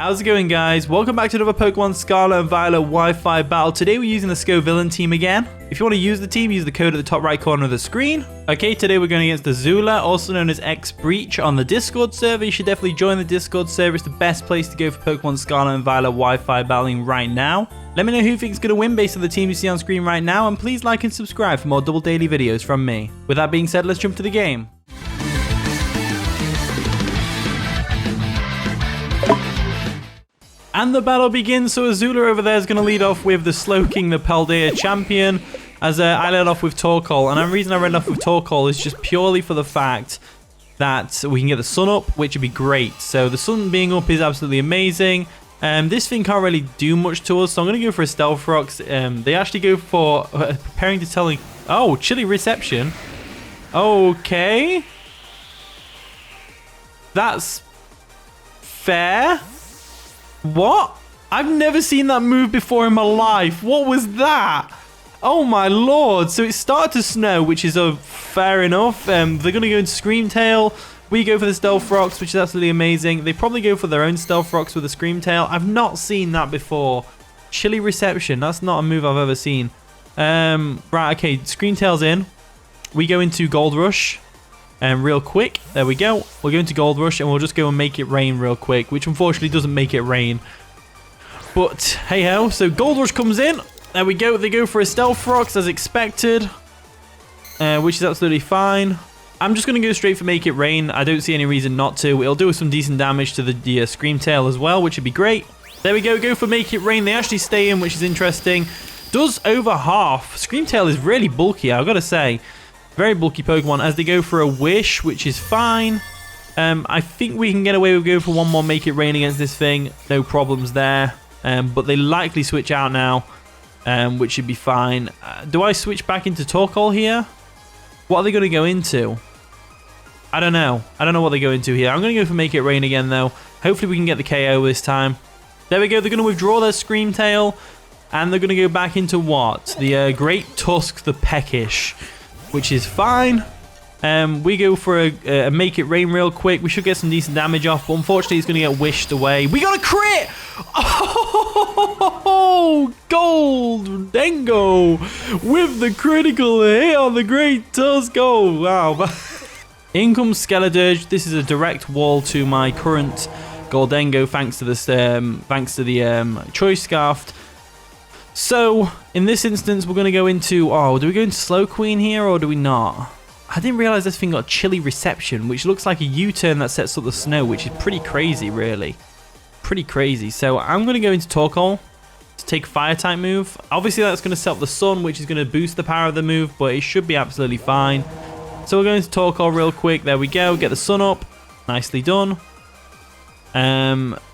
How's it going, guys? Welcome back to another Pokemon Scarlet and Violet Wi-Fi battle. Today we're using the SLOWKING'S team again. If you want to use the team, use the code at the top right corner of the screen. Okay, today we're going against the Zula, also known as X-Breach, on the Discord server. You should definitely join the Discord server. It's the best place to go for Pokemon Scarlet and Violet Wi-Fi battling right now. Let me know who you think is going to win based on the team you see on screen right now, and please like and subscribe for more double daily videos from me. With that being said, let's jump to the game. And the battle begins. So Azula over there is going to lead off with the SLOWKING, the Paldea champion, as I led off with Torkoal. And the reason I led off with Torkoal is just purely for the fact that we can get the sun up, which would be great. So the sun being up is absolutely amazing. This thing can't really do much to us, so I'm going to go for a Stealth Rocks. They actually go for preparing to telling... Oh, chilly reception. Okay. That's fair. What? I've never seen that move before in my life. What was that? Oh my lord. So it started to snow, which is fair enough. They're going to go into Scream Tail. We go for the Stealth Rocks, which is absolutely amazing. They probably go for their own Stealth Rocks with a Scream Tail. I've not seen that before. Chilly Reception. That's not a move I've ever seen. Right, okay. Scream Tail's in. We go into Gold Rush. Real quick. There we go. We'll go into Gold Rush and we'll just go and make it rain real quick, which unfortunately doesn't make it rain. But hey ho. So Gold Rush comes in. There we go. They go for a Stealth Rocks as expected, which is absolutely fine. I'm just going to go straight for Make It Rain. I don't see any reason not to. It'll do some decent damage to the Scream Tail as well, which would be great. There we go. Go for Make It Rain. They actually stay in, which is interesting. Does over half. Scream Tail is really bulky, I've got to say. Very bulky Pokemon, as they go for a Wish, which is fine. I think we can get away with going for one more Make It Rain against this thing. No problems there. But they likely switch out now, which should be fine. Do I switch back into Torkoal here? What are they going to go into? I don't know. I don't know what they go into here. I'm going to go for Make It Rain again, though. Hopefully we can get the KO this time. There we go. They're going to withdraw their Scream Tail. And they're going to go back into what? The Great Tusk, the Peckish, which is fine. We go for a Make It Rain real quick. We should get some decent damage off, but unfortunately it's going to get wished away. We got a crit! Oh, Gold Dango with the critical hit on the Great Tusk. Oh, wow. In comes Skeledirge. This is a direct wall to my current Goldengo thanks to this the Choice Scarf. So, in this instance, we're going to go into... Oh, do we go into Slow Queen here, or do we not? I didn't realize this thing got Chilly Reception, which looks like a U-turn that sets up the snow, which is pretty crazy, really. Pretty crazy. So, I'm going to go into Torkoal to take a Fire-type move. Obviously, that's going to set up the Sun, which is going to boost the power of the move, but it should be absolutely fine. So, we're going to Torkoal real quick. There we go. Get the Sun up. Nicely done.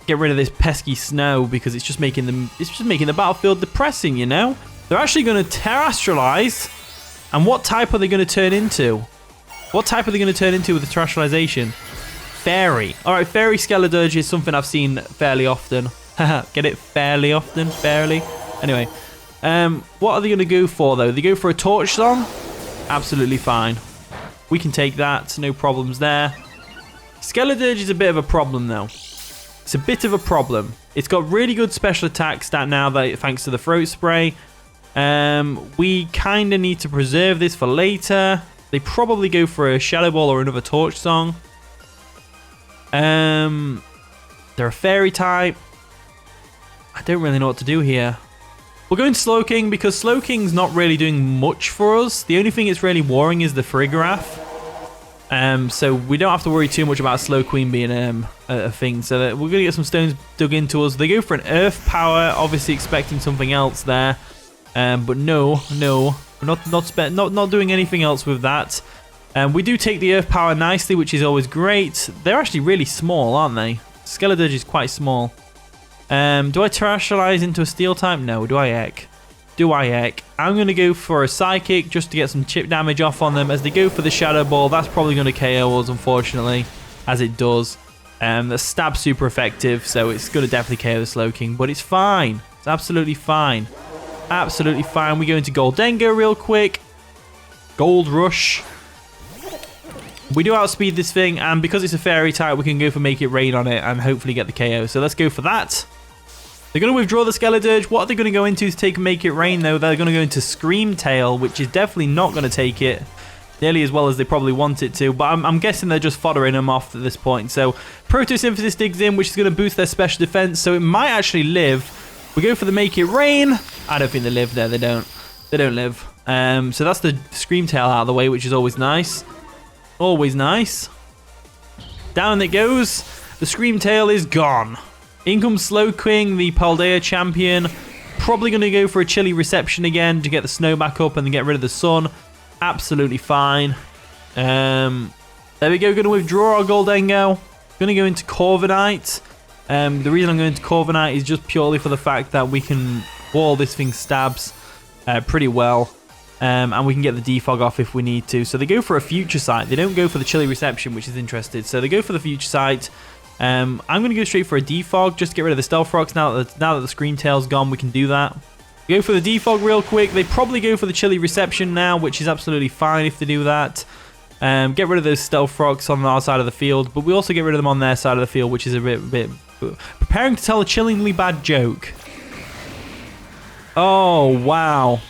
Get rid of this pesky snow because it's just making the battlefield depressing, you know? They're actually going to terrestrialize. And what type are they going to turn into? What type are they going to turn into with the terrestrialization? Fairy. Alright, Fairy Skeledirge is something I've seen fairly often. Get it? Fairly often? Fairly? Anyway. What are they going to go for, though? They go for a Torch Song? Absolutely fine. We can take that. No problems there. Skeledirge is a bit of a problem, though. It's a bit of a problem. It's got really good special attack stat now, thanks to the Throat Spray. We kind of need to preserve this for later. They probably go for a Shadow Ball or another Torch Song. They're a Fairy type. I don't really know what to do here. We're going to Slowking because Slowking's not really doing much for us. The only thing it's really warring is the Farigiraf. So we don't have to worry too much about Slow Queen being a thing. So that we're going to get some stones dug into us. They go for an Earth Power, obviously expecting something else there. But no, we're not doing anything else with that. We do take the Earth Power nicely, which is always great. They're actually really small, aren't they? Skeledirge is quite small. Do I terrestrialize into a Steel type? No. Do I Ek? Do I Ek? I'm going to go for a Psychic just to get some chip damage off on them as they go for the Shadow Ball. That's probably going to KO us, unfortunately, as it does. The stab's super effective, so it's going to definitely KO the Slowking, but it's fine. It's absolutely fine. Absolutely fine. We go into Goldengo real quick. Gold Rush. We do outspeed this thing, and because it's a fairy type, we can go for Make It Rain on it and hopefully get the KO. So let's go for that. They're going to withdraw the Skeledirge. What are they going to go into to take Make It Rain, though? They're going to go into Scream Tail, which is definitely not going to take it nearly as well as they probably want it to. But I'm guessing they're just foddering them off at this point. So Protosynthesis digs in, which is going to boost their special defense. So it might actually live. We go for the Make It Rain. I don't think they live there. They don't. They don't live. So that's the Scream Tail out of the way, which is always nice. Always nice. Down it goes. The Scream Tail is gone. In comes Slowking, the Paldea champion. Probably going to go for a chilly reception again to get the snow back up and then get rid of the sun. Absolutely fine. There we go. Going to withdraw our Goldengo. Going to go into Corviknight. The reason I'm going to Corviknight is just purely for the fact that we can wall this thing stabs pretty well. And we can get the defog off if we need to. So they go for a Future Sight. They don't go for the chilly reception, which is interesting. So they go for the Future Sight. I'm going to go straight for a defog just to get rid of the Stealth Rocks. Now that the Scream Tail's gone, we can do that. Go for the defog real quick. They probably go for the chilly reception now, which is absolutely fine if they do that. Get rid of those Stealth Rocks on our side of the field, but we also get rid of them on their side of the field, which is a bit preparing to tell a chillingly bad joke. Oh, wow.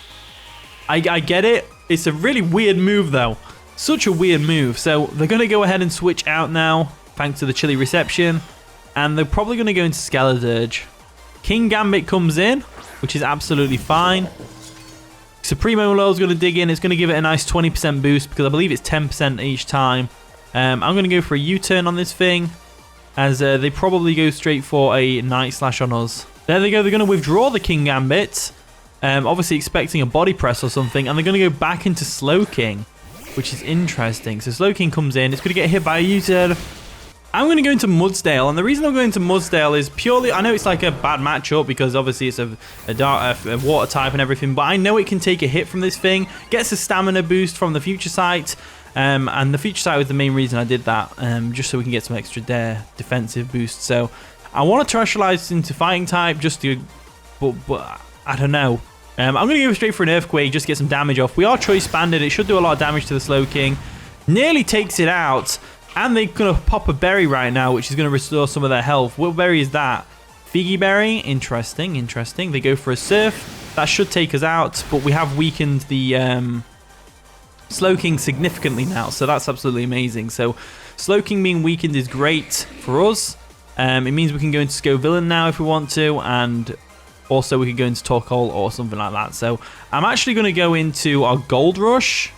I get it. It's a really weird move, though. Such a weird move. So they're going to go ahead and switch out now, thanks to the chilly reception. And they're probably going to go into Skeledirge. King Gambit comes in, which is absolutely fine. Supremo Low's going to dig in. It's going to give it a nice 20% boost because I believe it's 10% each time. I'm going to go for a U-turn on this thing, as they probably go straight for a Night Slash on us. There they go. They're going to withdraw the King Gambit. Obviously expecting a body press or something, and they're going to go back into Slowking, which is interesting. So Slowking comes in. It's going to get hit by a U-turn. I'm going to go into Mudsdale, and the reason I'm going to Mudsdale is purely, I know it's like a bad matchup because obviously it's a water type and everything, but I know it can take a hit from this thing, gets a stamina boost from the Future Sight, and the Future Sight was the main reason I did that, just so we can get some extra defensive boost. So I want to terrestrialize into Fighting type just to, but I don't know. I'm going to go straight for an Earthquake just to get some damage off. We are Choice Banded. It should do a lot of damage to the Slowking. Nearly takes it out. And they're going to pop a berry right now, which is going to restore some of their health. What berry is that? Figgy Berry. Interesting, interesting. They go for a Surf. That should take us out, but we have weakened the Slowking significantly now, so that's absolutely amazing. So Slowking being weakened is great for us. It means we can go into Scovillain now if we want to, and also we could go into Torkoal or something like that. So I'm actually going to go into our Gold Rush.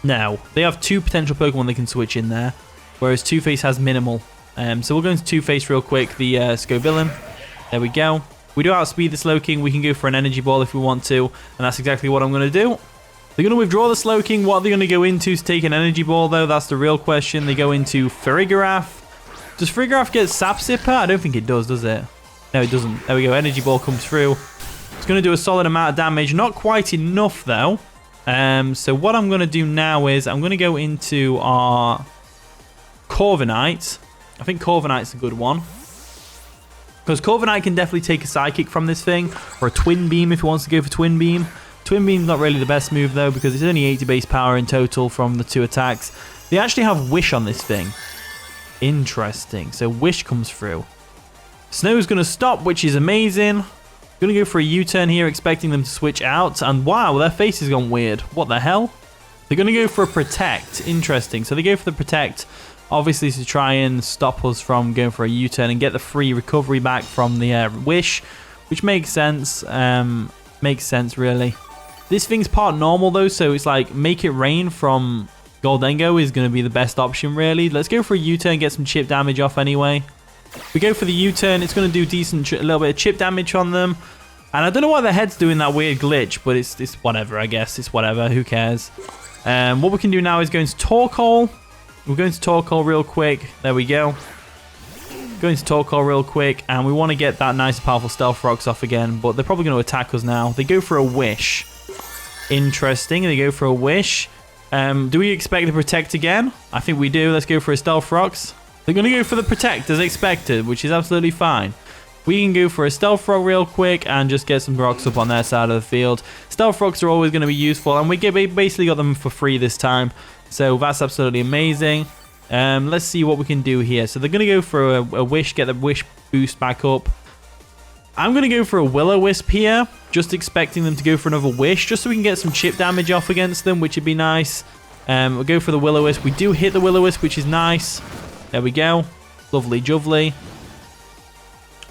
Now, they have two potential Pokemon they can switch in there, whereas Two-Face has minimal. So we'll go into Two-Face real quick, the Scovillain. There we go. We do outspeed the Slowking. We can go for an Energy Ball if we want to, and that's exactly what I'm going to do. They're going to withdraw the Slowking. What are they going to go into to take an Energy Ball, though? That's the real question. They go into Farigiraf. Does Farigiraf get Sap Sipper? I don't think it does it? No, it doesn't. There we go. Energy Ball comes through. It's going to do a solid amount of damage. Not quite enough, though. So what I'm going to do now is I'm going to go into our Corviknight. I think Corviknight's a good one, because Corviknight can definitely take a Psychic from this thing, or a Twin Beam if he wants to go for Twin Beam. Twin Beam's not really the best move, though, because it's only 80 base power in total from the two attacks. They actually have Wish on this thing. Interesting. So Wish comes through. Snow's going to stop, which is amazing. Going to go for a U-turn here, expecting them to switch out. And wow, their face has gone weird. What the hell? They're going to go for a Protect. Interesting. So they go for the Protect, obviously to try and stop us from going for a U-turn and get the free recovery back from the Wish, which makes sense. Makes sense, really. This thing's part normal, though, so it's like Make It Rain from Goldengo is going to be the best option, really. Let's go for a U-turn, get some chip damage off anyway. We go for the U-turn. It's going to do a little bit of chip damage on them. And I don't know why their head's doing that weird glitch, but it's whatever, I guess. It's whatever. Who cares? What we can do now is go into Torkoal. We're going to Torkoal real quick. There we go. Going to Torkoal real quick. And we want to get that nice powerful Stealth Rocks off again. But they're probably going to attack us now. They go for a Wish. Interesting. They go for a Wish. Do we expect to Protect again? I think we do. Let's go for a Stealth Rocks. They're going to go for the Protect as expected, which is absolutely fine. We can go for a Stealth Rock real quick and just get some rocks up on their side of the field. Stealth Rocks are always going to be useful, and we basically got them for free this time. So that's absolutely amazing. Let's see what we can do here. So they're going to go for a wish, get the wish boost back up. I'm going to go for a will-o-wisp here, just expecting them to go for another wish, just so we can get some chip damage off against them, which would be nice. We'll go for the will-o-wisp. We do hit the will-o-wisp, which is nice. There we go. Lovely jubbly.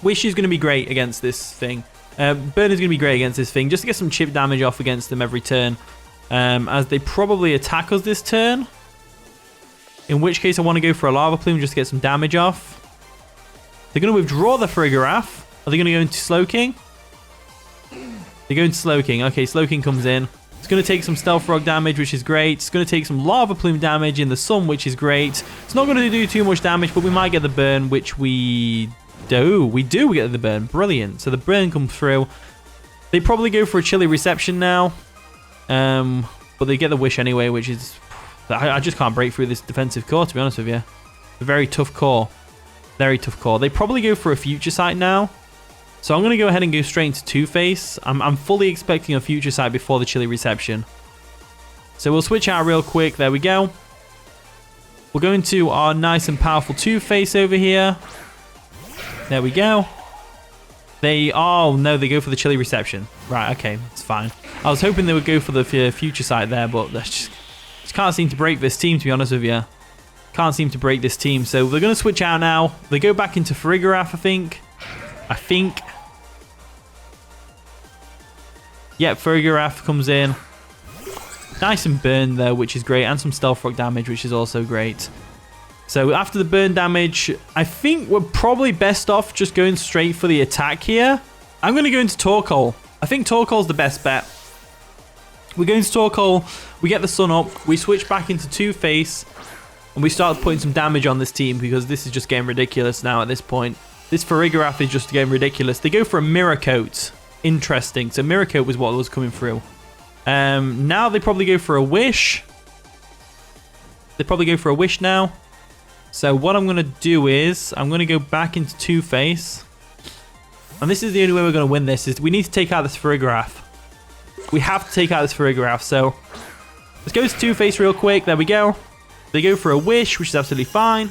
Wish is going to be great against this thing. Burn is going to be great against this thing, just to get some chip damage off against them every turn. As they probably attack us this turn. In which case I want to go for a lava plume just to get some damage off. They're going to withdraw the Farigiraf. Are they going to go into Slowking? They go into Slowking. Okay, Slowking comes in. It's going to take some Stealth Rock damage, which is great. It's going to take some Lava Plume damage in the sun, which is great. It's not going to do too much damage, but we might get the burn, which we do. We do get the burn. Brilliant. So the burn comes through. They probably go for a chilly reception now. But they get the wish anyway, which is... I just can't break through this defensive core, to be honest with you. A very tough core. Very tough core. They probably go for a Future Sight now. So I'm going to go ahead and go straight into Two-Face. I'm fully expecting a Future Sight before the chilly reception. So we'll switch out real quick. There we go. We'll go into our nice and powerful Two-Face over here. There we go. Oh no, they go for the chilly reception. Right, okay, it's fine. I was hoping they would go for the Future Sight there, but that's just can't seem to break this team, to be honest with you. Can't seem to break this team. So they're going to switch out now. They go back into Farigiraf, I think. Yep, Farigiraf comes in. Nice and burn there, which is great. And some Stealth Rock damage, which is also great. So after the burn damage, I think we're probably best off just going straight for the attack here. I'm going to go into Torkoal. I think Torkoal's the best bet. We go into Torkoal, we get the sun up, we switch back into Two-Face, and we start putting some damage on this team because this is just getting ridiculous now at this point. This Farigiraf is just getting ridiculous. They go for a Mirror Coat. Interesting. So Mirror Coat was what was coming through. Now they probably go for a Wish. They probably go for a Wish now. So what I'm going to do is I'm going to go back into Two-Face. And this is the only way we're going to win this, is we need to take out this Farigiraf. We have to take out this Farigiraf. So let's go to Two-Face real quick. There we go. They go for a Wish, which is absolutely fine.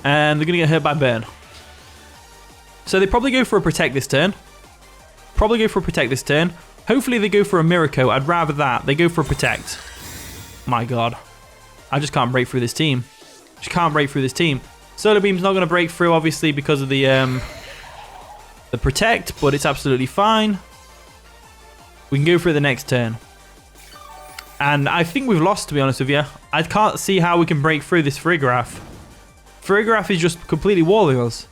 And they're going to get hurt by burn. So they probably go for a Protect this turn. Hopefully they go for a Mirror Coat. I'd rather that. They go for a Protect. My God. I just can't break through this team. Solar Beam's not going to break through, obviously, because of the Protect, but it's absolutely fine. We can go for the next turn. And I think we've lost, to be honest with you. I can't see how we can break through this Farigiraf. Farigiraf is just completely walling us.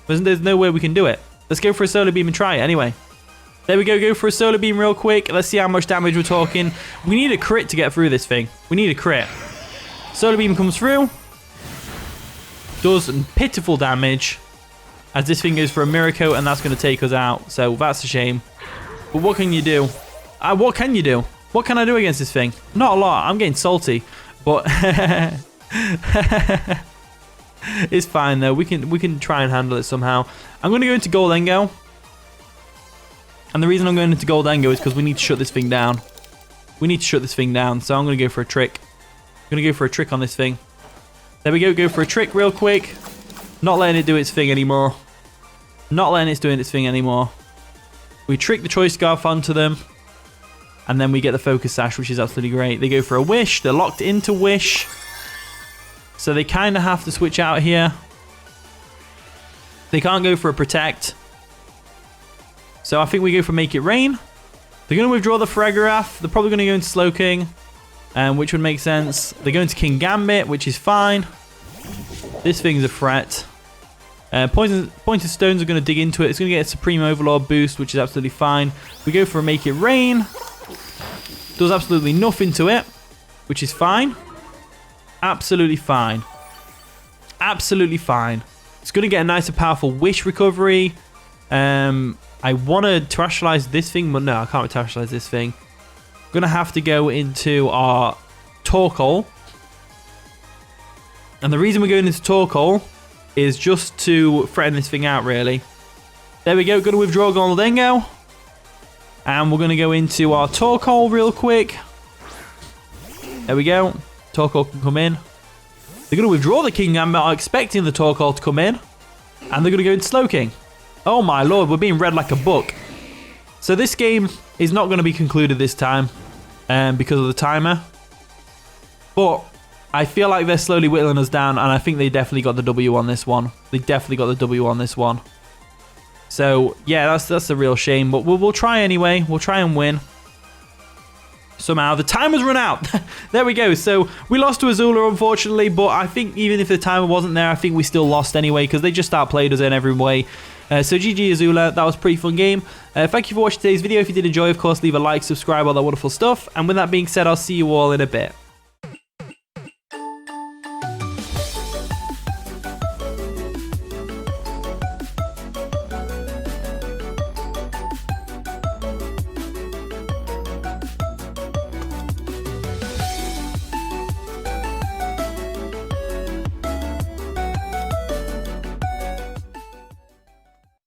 There's no way we can do it. Let's go for a Solar Beam and try it anyway. There we go. Go for a Solar Beam real quick. Let's see how much damage we're talking. We need a crit to get through this thing. Solar Beam comes through. Does some pitiful damage. As this thing goes for a Mirror Coat, and that's going to take us out. So that's a shame. But what can you do? What can you do? What can I do against this thing? Not a lot. I'm getting salty. But it's fine though. We can try and handle it somehow. I'm going to go into Goldengo. And the reason I'm going into Goldengo is because we need to shut this thing down. So I'm going to go for a trick. On this thing. There we go. Go for a trick real quick. Not letting it do its thing anymore. We trick the Choice Scarf onto them. And then we get the Focus Sash, which is absolutely great. They go for a Wish. They're locked into Wish. So they kind of have to switch out here. They can't go for a Protect. So I think we go for Make It Rain. They're going to withdraw the Farigiraf. They're probably going to go into Slowking, which would make sense. They go into King Gambit, which is fine. This thing's a threat. Pointed Stones are going to dig into it. It's going to get a Supreme Overlord boost, which is absolutely fine. We go for a Make It Rain. Does absolutely nothing to it, which is fine. Absolutely fine. It's going to get a nice and powerful Wish recovery. I want to terrestrialize this thing, but no, I can't terrestrialize this thing. I'm going to have to go into our Torkoal. And the reason we're going into Torkoal is just to threaten this thing out, really. There we go. Going to withdraw Goldengo. And we're going to go into our talk hole real quick. There we go. Talk hole can come in. They're going to withdraw the king. I'm not expecting the talk hole to come in. And they're going to go into Slow King. Oh my lord, we're being read like a book. So this game is not going to be concluded this time because of the timer. But I feel like they're slowly whittling us down, and I think they definitely got the W on this one. They definitely got the W on this one. So yeah, that's a real shame, but we'll try anyway. We'll try and win. Somehow the timer's run out. There we go. So we lost to Azula, unfortunately, but I think even if the timer wasn't there, I think we still lost anyway because they just outplayed us in every way. So GG Azula, that was a pretty fun game. Thank you for watching today's video. If you did enjoy, of course, leave a like, subscribe, all that wonderful stuff. And with that being said, I'll see you all in a bit.